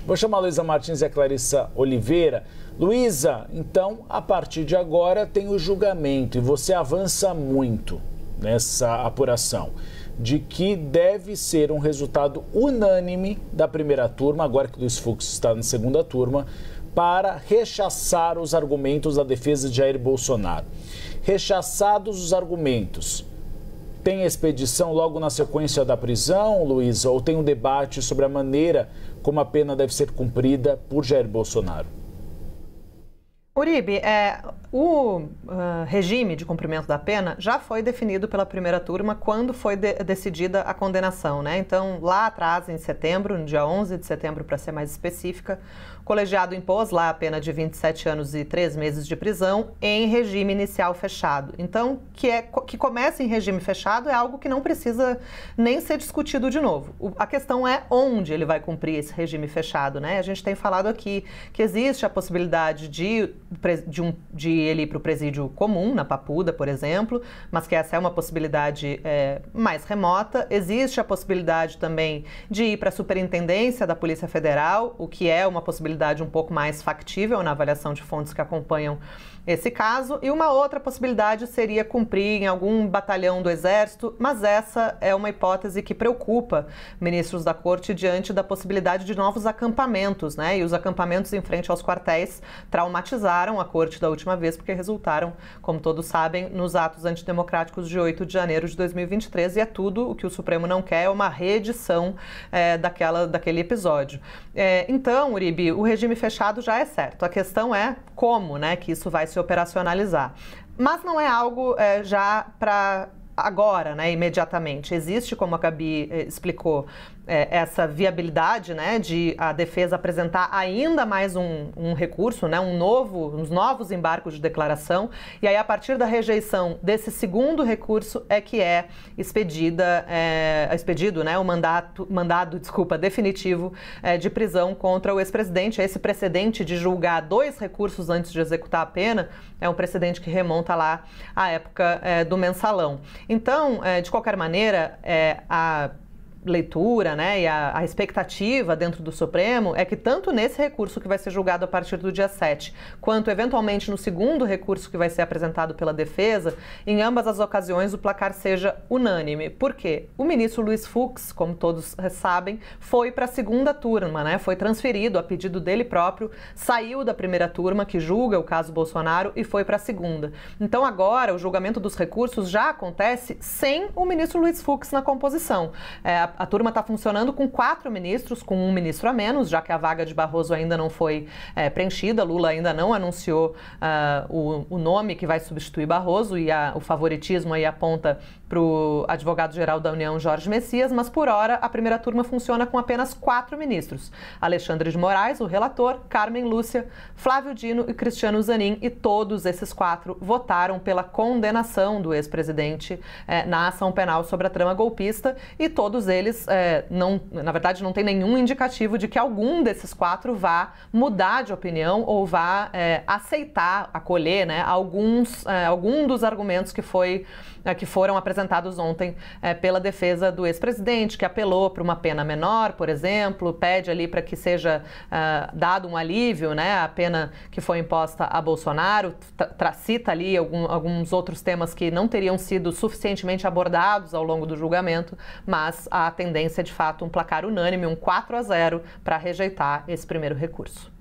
Vou chamar a Luísa Martins e a Clarissa Oliveira. Luísa, então, a partir de agora tem o julgamento e você avança muito nessa apuração de que deve ser um resultado unânime da primeira turma, agora que o Luiz Fux está na segunda turma, para rechaçar os argumentos da defesa de Jair Bolsonaro. Rechaçados os argumentos, tem expedição logo na sequência da prisão, Luísa, ou tem um debate sobre a maneira como a pena deve ser cumprida por Jair Bolsonaro? Uribe, o regime de cumprimento da pena já foi definido pela primeira turma quando foi decidida a condenação, né? Então, lá atrás, em setembro, no dia 11 de setembro, para ser mais específica, o colegiado impôs lá a pena de 27 anos e 3 meses de prisão em regime inicial fechado. Então, que comece em regime fechado é algo que não precisa nem ser discutido de novo. A questão é onde ele vai cumprir esse regime fechado, né? A gente tem falado aqui que existe a possibilidade de ele ir para o presídio comum, na Papuda, por exemplo, mas que essa é uma possibilidade mais remota. Existe a possibilidade também de ir para a superintendência da Polícia Federal, o que é uma possibilidade um pouco mais factível na avaliação de fontes que acompanham esse caso. E uma outra possibilidade seria cumprir em algum batalhão do Exército, mas essa é uma hipótese que preocupa ministros da Corte diante da possibilidade de novos acampamentos, né? E os acampamentos em frente aos quartéis traumatizaram a Corte da última vez, porque resultaram, como todos sabem, nos atos antidemocráticos de 8 de janeiro de 2023, e é tudo o que o Supremo não quer, é uma reedição daquele episódio. Então, Uribe, o regime fechado já é certo. A questão é como, né, que isso vai se operacionalizar. Mas não é algo já para agora, né, imediatamente. Existe, como a Gabi explicou, essa viabilidade, né, de a defesa apresentar ainda mais um recurso, né, uns novos embargos de declaração, e aí a partir da rejeição desse segundo recurso é que é expedido, né, o mandado definitivo de prisão contra o ex-presidente. Esse precedente de julgar 2 recursos antes de executar a pena é um precedente que remonta lá à época do mensalão. Então, de qualquer maneira, a leitura, né, e a expectativa dentro do Supremo é que tanto nesse recurso que vai ser julgado a partir do dia 7, quanto eventualmente no segundo recurso que vai ser apresentado pela defesa, em ambas as ocasiões o placar seja unânime. Por quê? O ministro Luiz Fux, como todos sabem, foi para a segunda turma, né, foi transferido a pedido dele próprio, saiu da primeira turma que julga o caso Bolsonaro e foi para a segunda. Então agora o julgamento dos recursos já acontece sem o ministro Luiz Fux na composição. A turma está funcionando com 4 ministros, com um ministro a menos, já que a vaga de Barroso ainda não foi preenchida. Lula ainda não anunciou o nome que vai substituir Barroso, e o favoritismo aí aponta para o advogado-geral da União, Jorge Messias, mas por hora a primeira turma funciona com apenas 4 ministros. Alexandre de Moraes, o relator, Carmen Lúcia, Flávio Dino e Cristiano Zanin, e todos esses 4 votaram pela condenação do ex-presidente na ação penal sobre a trama golpista, e todos eles na verdade, não tem nenhum indicativo de que algum desses 4 vá mudar de opinião ou vá aceitar, acolher, né, algum dos argumentos que foram apresentados ontem pela defesa do ex-presidente, que apelou para uma pena menor, por exemplo, pede ali para que seja dado um alívio, né, à pena que foi imposta a Bolsonaro, cita ali alguns outros temas que não teriam sido suficientemente abordados ao longo do julgamento, mas a tendência é, de fato, um placar unânime, um 4-0 para rejeitar esse primeiro recurso.